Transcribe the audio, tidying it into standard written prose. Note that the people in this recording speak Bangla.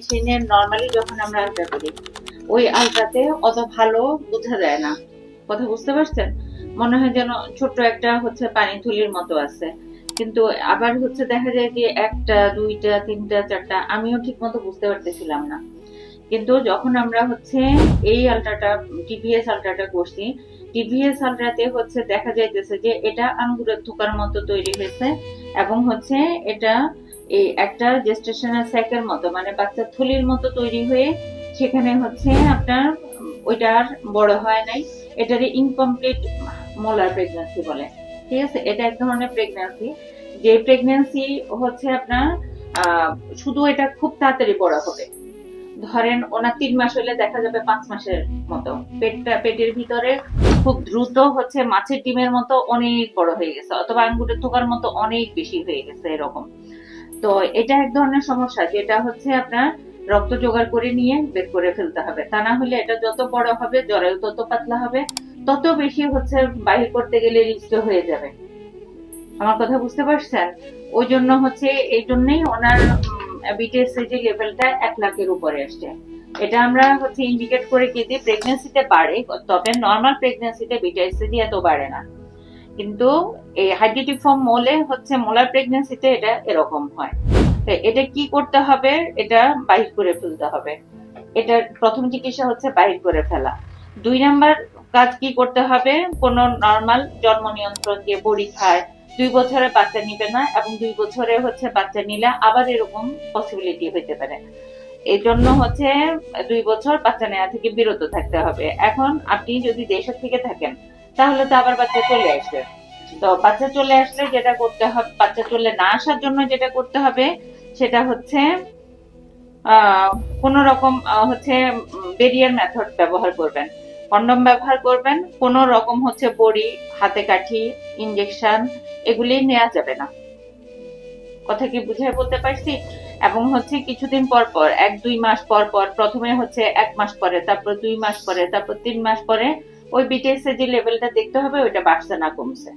মেশিনের নর্মালি যখন আমরা আলট্রা করি ওই আলট্রাতে অত ভালো বোঝা যায় না। কথা বুঝতে পারছেন? মনে হয় যেন ছোট্ট একটা হচ্ছে পানি থলির মতো আছে, কিন্তু আবার হচ্ছে দেখা যায় যে একটা দুইটা তিনটা চারটা, আমিও ঠিক মতো বুঝতে পারতেছিলাম না। কিন্তু যখন আমরা হচ্ছে এই আলট্রাটা টিভিএস আলট্রাটা করছি, টিভিএস আলট্রাতে হচ্ছে দেখা যাইতেছে যে এটা আঙ্গুরের থোকার মতো তৈরি হয়েছে, এবং হচ্ছে এটা এই একটা জেস্টেশনাল স্যাকের মতো মানে বাচ্চার থলির মতো তৈরি হয়ে সেখানে হচ্ছে আপনার ওইটার বড় হয় নাই। এটারে ইনকমপ্লিট মোলার প্রেগন্যান্সি বলে। ঠিক আছে, এটা এক ধরনের প্রেগন্যান্সি, যে প্রেগন্যান্সি হচ্ছে আপনার শুধু এটা খুব তাড়াতাড়ি বড় হবে। ধরেন ওনার 3 মাস হলে দেখা যাবে 5 মাসের মতো, পেটের ভিতরে খুব দ্রুত হচ্ছে মাছের ডিমের মতো অনেক বড় হয়ে গেছে, অথবা আঙ্গুরের থোকার মতো অনেক বেশি হয়ে গেছে এরকম। তো এটা এক ধরনের সমস্যা, যেটা হচ্ছে আপনার রক্ত জোগাড় করে নিয়ে বের করে ফেলতে হবে, তা না হলে এটা যত বড় হবে জরায়ু তত পাতলা হবে, তত বেশি হচ্ছে বাহির করতে গেলে রিস্ক হয়ে যাবে। আমার কথা বুঝতে পারছেন? ওই জন্য হচ্ছে এই জন্যই ওনার বিটিএসসি লেভেলটা 1 লাখের উপরে আসছে। এটা আমরা হচ্ছে ইন্ডিকেট করে কি যে প্রেগন্যান্সিতে বাড়ে, তবে নর্মাল প্রেগন্যান্সিতে বিটিএসসি এত বাড়ে না, কিন্তু এই হাইড্রেটিফর্ম মোলে হচ্ছে মোলার প্রেগন্যান্সিতে এটা এরকম হয়। তো এটা কি করতে হবে? এটা বাহির করে ফেলতে হবে। এটার প্রথম চিকিৎসা হচ্ছে বাহির করে ফেলা। 2 নাম্বার কাজ কি করতে হবে? কোন নর্মাল জন্ম নিয়ন্ত্রণ যে বড়ি খায়, 2 বছরে বাচ্চা নিবে না, এবং 2 বছরে হচ্ছে বাচ্চা নিলে আবার এরকম পসিবিলিটি হইতে পারে। এই জন্য হচ্ছে 2 বছর বাচ্চা নেওয়া থেকে বিরত থাকতে হবে। এখন আপনি যদি দেশের থেকে থাকেন তাহলে তো আবার বাচ্চা চলে আসবে। তো বাচ্চা চলে আসলে যেটা করতে হবে, বাচ্চা চলে না আসার জন্য যেটা করতে হবে সেটা হচ্ছে আহ কোন রকম হচ্ছে বেরিয়ার মেথড ব্যবহার করবেন, কন্ডম ব্যবহার করবেন, কোন রকম হচ্ছে বড়ি, হাতে কাঠি, ইনজেকশন এগুলি নেওয়া যাবে না। কথা কি বুঝায় বলতে পারছি? এবং হচ্ছে কিছুদিন পর পর 1-2 মাস পর পর, প্রথমে হচ্ছে 1 মাস পরে, তারপর 2 মাস পরে, তারপর 3 মাস পরে ওই বিটিএস এর যে লেভেলটা দেখতে হবে ওইটা বাড়ছে না কমছে।